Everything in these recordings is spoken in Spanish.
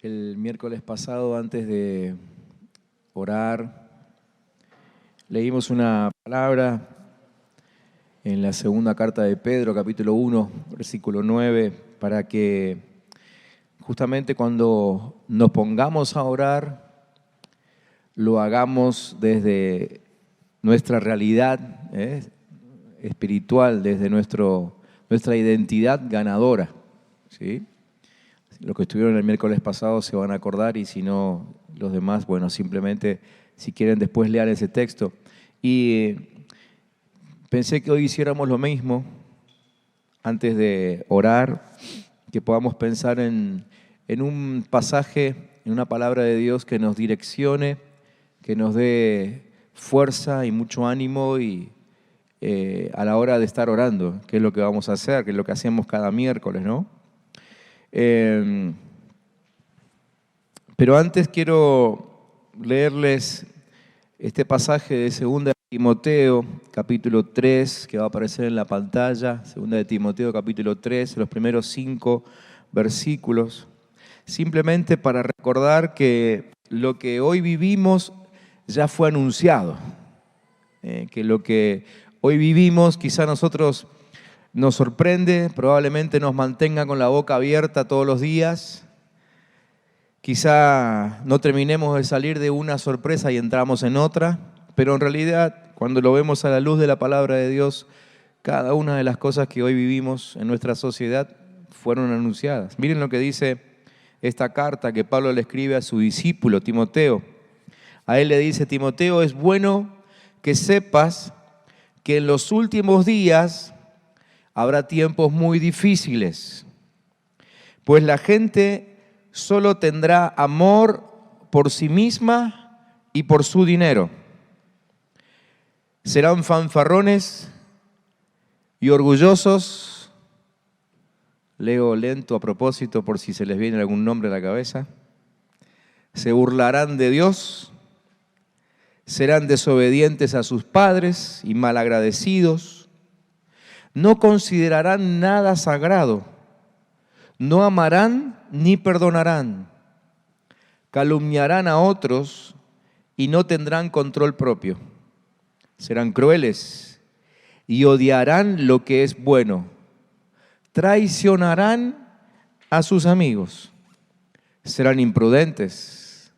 El miércoles pasado, antes de orar, leímos una palabra en la segunda carta de Pedro, capítulo 1, versículo 9, para que justamente cuando nos pongamos a orar, lo hagamos desde nuestra realidad espiritual, desde nuestra identidad ganadora, ¿sí? Los que estuvieron el miércoles pasado se van a acordar, y si no, los demás, bueno, simplemente si quieren después lean ese texto. Y pensé que hoy hiciéramos lo mismo antes de orar, que podamos pensar en un pasaje, en una palabra de Dios que nos direccione, que nos dé fuerza y mucho ánimo y a la hora de estar orando, que es lo que vamos a hacer, que es lo que hacemos cada miércoles, ¿no? Pero antes quiero leerles este pasaje de 2 de Timoteo, capítulo 3, que va a aparecer en la pantalla. 2 de Timoteo, capítulo 3, los primeros 5 versículos. Simplemente para recordar que lo que hoy vivimos ya fue anunciado. Que lo que hoy vivimos quizá nosotros nos sorprende, probablemente nos mantenga con la boca abierta todos los días. Quizá no terminemos de salir de una sorpresa y entramos en otra, pero en realidad, cuando lo vemos a la luz de la palabra de Dios, cada una de las cosas que hoy vivimos en nuestra sociedad fueron anunciadas. Miren lo que dice esta carta que Pablo le escribe a su discípulo Timoteo. A él le dice: Timoteo, es bueno que sepas que en los últimos días habrá tiempos muy difíciles, pues la gente solo tendrá amor por sí misma y por su dinero. Serán fanfarrones y orgullosos. Leo lento a propósito por si se les viene algún nombre a la cabeza. Se burlarán de Dios, serán desobedientes a sus padres y malagradecidos. No considerarán nada sagrado, no amarán ni perdonarán, calumniarán a otros y no tendrán control propio. Serán crueles y odiarán lo que es bueno, traicionarán a sus amigos, serán imprudentes,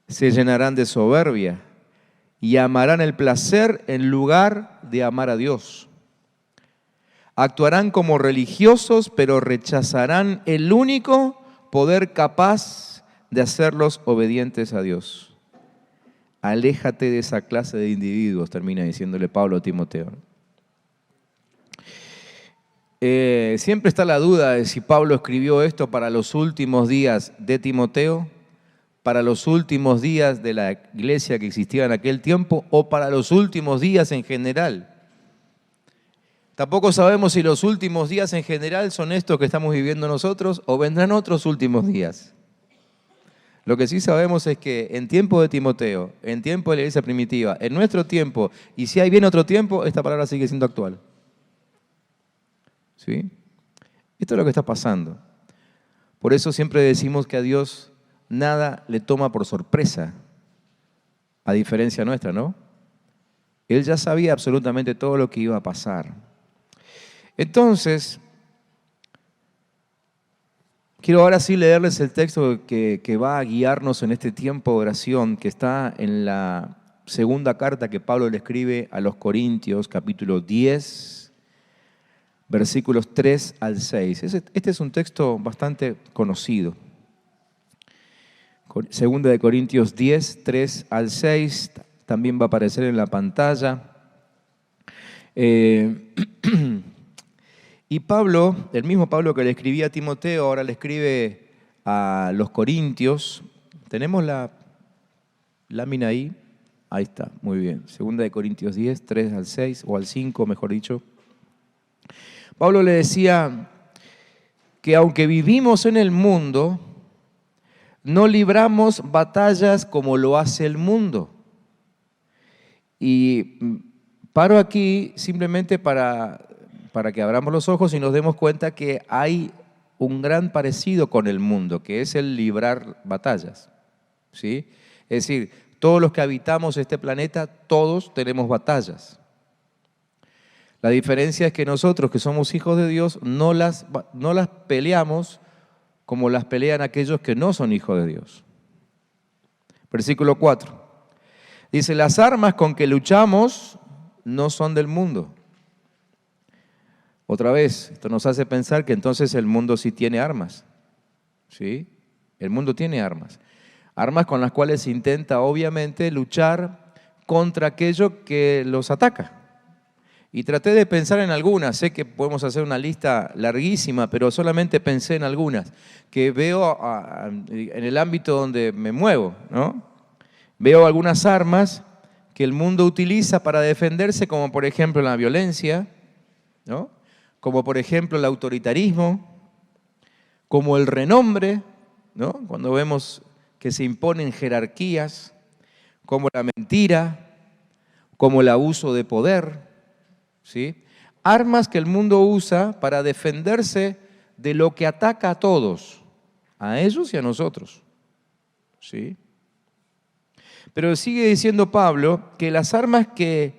se llenarán de soberbia y amarán el placer en lugar de amar a Dios. Actuarán como religiosos, pero rechazarán el único poder capaz de hacerlos obedientes a Dios. Aléjate de esa clase de individuos, termina diciéndole Pablo a Timoteo. Siempre está la duda de si Pablo escribió esto para los últimos días de Timoteo, para los últimos días de la iglesia que existía en aquel tiempo, o para los últimos días en general. Tampoco sabemos si los últimos días en general son estos que estamos viviendo nosotros o vendrán otros últimos días. Lo que sí sabemos es que en tiempo de Timoteo, en tiempo de la iglesia primitiva, en nuestro tiempo, y si hay bien otro tiempo, esta palabra sigue siendo actual. ¿Sí? Esto es lo que está pasando. Por eso siempre decimos que a Dios nada le toma por sorpresa, a diferencia nuestra, ¿no? Él ya sabía absolutamente todo lo que iba a pasar. Entonces, quiero ahora sí leerles el texto que va a guiarnos en este tiempo de oración, que está en la segunda carta que Pablo le escribe a los Corintios, capítulo 10, versículos 3 al 6. Este es un texto bastante conocido. Segunda de Corintios 10, 3 al 6, también va a aparecer en la pantalla. Y Pablo, el mismo Pablo que le escribía a Timoteo, ahora le escribe a los Corintios. ¿Tenemos la lámina ahí? Ahí está, muy bien. Segunda de Corintios 10, 3 al 6, o al 5, mejor dicho. Pablo le decía que aunque vivimos en el mundo, no libramos batallas como lo hace el mundo. Y paro aquí simplemente para que abramos los ojos y nos demos cuenta que hay un gran parecido con el mundo, que es el librar batallas, ¿sí? Es decir, todos los que habitamos este planeta, todos tenemos batallas. La diferencia es que nosotros, que somos hijos de Dios, no las peleamos como las pelean aquellos que no son hijos de Dios. Versículo 4. Dice, las armas con que luchamos no son del mundo. Otra vez, esto nos hace pensar que entonces el mundo sí tiene armas. ¿Sí? El mundo tiene armas. Armas con las cuales se intenta, obviamente, luchar contra aquello que los ataca. Y traté de pensar en algunas. Sé que podemos hacer una lista larguísima, pero solamente pensé en algunas que veo en el ámbito donde me muevo, ¿no? Veo algunas armas que el mundo utiliza para defenderse, como por ejemplo la violencia, ¿no? Como por ejemplo el autoritarismo, como el renombre, ¿no? Cuando vemos que se imponen jerarquías, como la mentira, como el abuso de poder, ¿sí? Armas que el mundo usa para defenderse de lo que ataca a todos, a ellos y a nosotros, ¿sí? Pero sigue diciendo Pablo que las armas que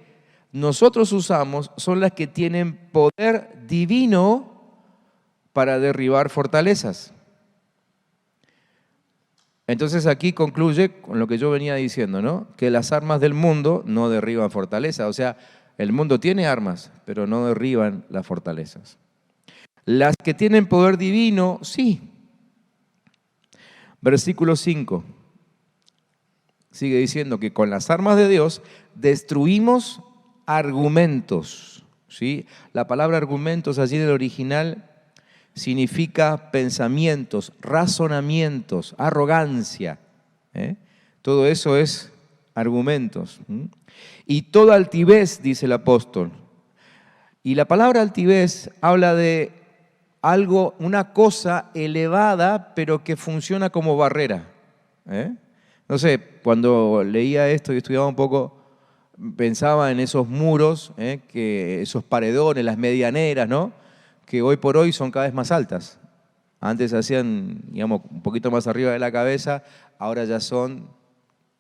nosotros usamos son las que tienen poder divino para derribar fortalezas. Entonces aquí concluye con lo que yo venía diciendo, ¿no? Que las armas del mundo no derriban fortalezas. O sea, el mundo tiene armas, pero no derriban las fortalezas. Las que tienen poder divino, sí. Versículo 5. Sigue diciendo que con las armas de Dios destruimos argumentos, ¿sí? La palabra argumentos allí en el original significa pensamientos, razonamientos, arrogancia, ¿eh? Todo eso es argumentos. Y toda altivez, dice el apóstol. Y la palabra altivez habla de algo, una cosa elevada, pero que funciona como barrera, ¿eh? No sé, cuando leía esto y estudiaba un poco, pensaba en esos muros, esos paredones, las medianeras, ¿no? Que hoy por hoy son cada vez más altas. Antes se hacían, digamos, un poquito más arriba de la cabeza, ahora ya son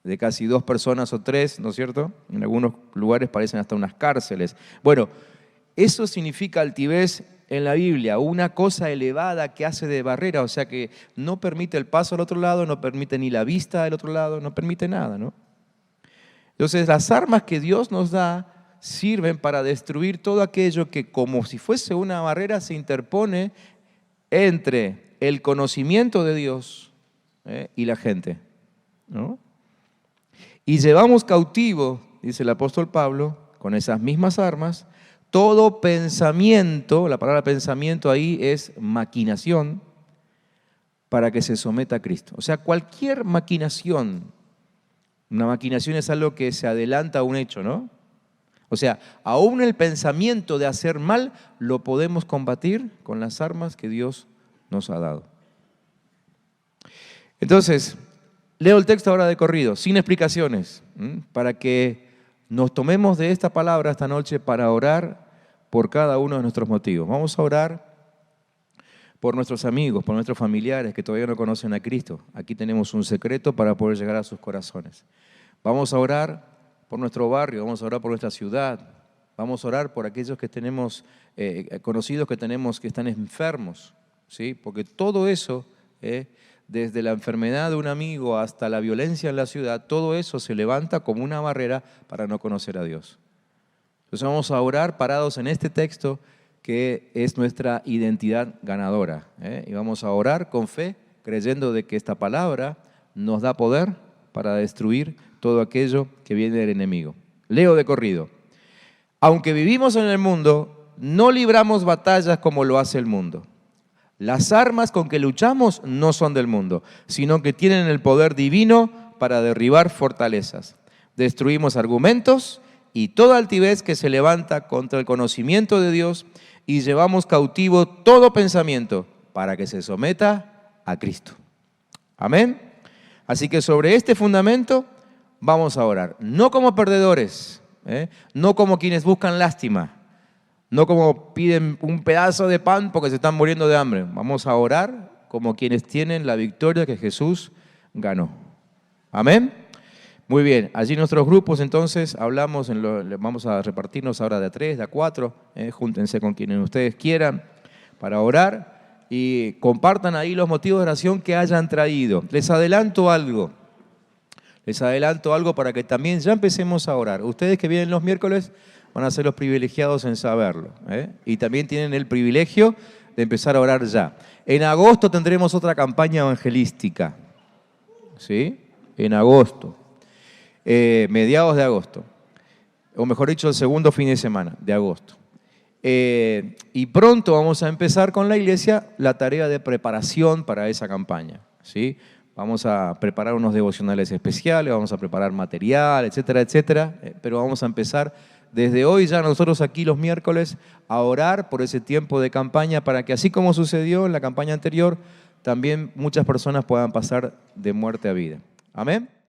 de casi 2 personas o 3, ¿no es cierto? En algunos lugares parecen hasta unas cárceles. Bueno, eso significa altivez en la Biblia, una cosa elevada que hace de barrera, o sea que no permite el paso al otro lado, no permite ni la vista del otro lado, no permite nada, ¿no? Entonces las armas que Dios nos da sirven para destruir todo aquello que como si fuese una barrera se interpone entre el conocimiento de Dios y la gente, ¿no? Y llevamos cautivo, dice el apóstol Pablo, con esas mismas armas, todo pensamiento, la palabra pensamiento ahí es maquinación, para que se someta a Cristo. O sea, cualquier maquinación, una maquinación es algo que se adelanta a un hecho, ¿no? O sea, aún el pensamiento de hacer mal lo podemos combatir con las armas que Dios nos ha dado. Entonces, leo el texto ahora de corrido, sin explicaciones, para que nos tomemos de esta palabra esta noche para orar por cada uno de nuestros motivos. Vamos a orar por nuestros amigos, por nuestros familiares que todavía no conocen a Cristo. Aquí tenemos un secreto para poder llegar a sus corazones. Vamos a orar por nuestro barrio, vamos a orar por nuestra ciudad, vamos a orar por aquellos que tenemos, conocidos que tenemos que están enfermos, ¿sí? Porque todo eso, desde la enfermedad de un amigo hasta la violencia en la ciudad, todo eso se levanta como una barrera para no conocer a Dios. Entonces vamos a orar parados en este texto que es nuestra identidad ganadora, y vamos a orar con fe, creyendo de que esta palabra nos da poder para destruir todo aquello que viene del enemigo. Leo de corrido. Aunque vivimos en el mundo, no libramos batallas como lo hace el mundo. Las armas con que luchamos no son del mundo, sino que tienen el poder divino para derribar fortalezas. Destruimos argumentos y toda altivez que se levanta contra el conocimiento de Dios y llevamos cautivo todo pensamiento para que se someta a Cristo. Amén. Así que sobre este fundamento vamos a orar, no como perdedores, no como quienes buscan lástima, No como piden un pedazo de pan porque se están muriendo de hambre. Vamos a orar como quienes tienen la victoria que Jesús ganó. Amén. Muy bien, allí nuestros grupos entonces hablamos, vamos a repartirnos ahora de a 3, de a 4, júntense con quienes ustedes quieran para orar y compartan ahí los motivos de oración que hayan traído. Les adelanto algo para que también ya empecemos a orar. Ustedes que vienen los miércoles van a ser los privilegiados en saberlo, y también tienen el privilegio de empezar a orar ya. En agosto tendremos otra campaña evangelística, ¿sí? En agosto. Mediados de agosto, o mejor dicho, el segundo fin de semana de agosto. Y pronto vamos a empezar con la iglesia la tarea de preparación para esa campaña, ¿sí? Vamos a preparar unos devocionales especiales, vamos a preparar material, etcétera, etcétera, pero vamos a empezar desde hoy ya nosotros aquí los miércoles a orar por ese tiempo de campaña para que así como sucedió en la campaña anterior, también muchas personas puedan pasar de muerte a vida. Amén.